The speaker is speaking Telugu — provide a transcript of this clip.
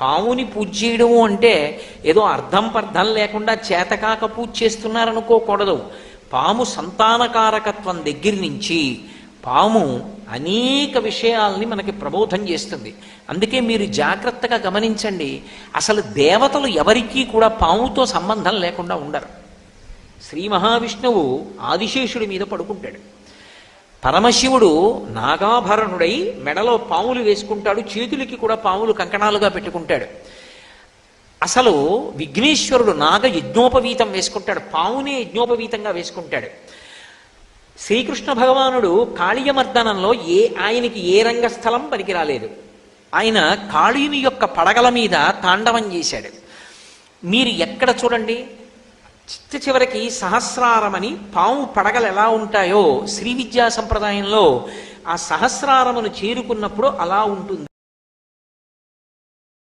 పావుని పూజ చేయడము అంటే ఏదో అర్థం పర్థం లేకుండా చేతకాక పూజ చేస్తున్నారనుకోకూడదు. పాము సంతానకారకత్వం దగ్గర నుంచి పాము అనేక విషయాల్ని మనకి ప్రబోధం చేస్తుంది. అందుకే మీరు జాగ్రత్తగా గమనించండి, అసలు దేవతలు ఎవరికీ కూడా పాముతో సంబంధం లేకుండా ఉండరు. శ్రీ మహావిష్ణువు ఆదిశేషుడి మీద పడుకుంటాడు. పరమశివుడు నాగాభరణుడై మెడలో పాములు వేసుకుంటాడు, చేతులకి కూడా పాములు కంకణాలుగా పెట్టుకుంటాడు. అసలు విఘ్నేశ్వరుడు నాగ యజ్ఞోపవీతం వేసుకుంటాడు, పామునే యజ్ఞోపవీతంగా వేసుకుంటాడు. శ్రీకృష్ణ భగవానుడు కాళీయమర్దనంలో ఆయనకి ఏ రంగస్థలం పనికిరాలేదు. ఆయన కాళీయుని యొక్క పడగల మీద తాండవం చేశాడు. మీరు ఎక్కడ చూడండి, చివరికి సహస్రారమని పాము పడగలు ఎలా ఉంటాయో శ్రీ విద్యా సంప్రదాయంలో ఆ సహస్రారమును చేరుకున్నప్పుడు అలా ఉంటుంది.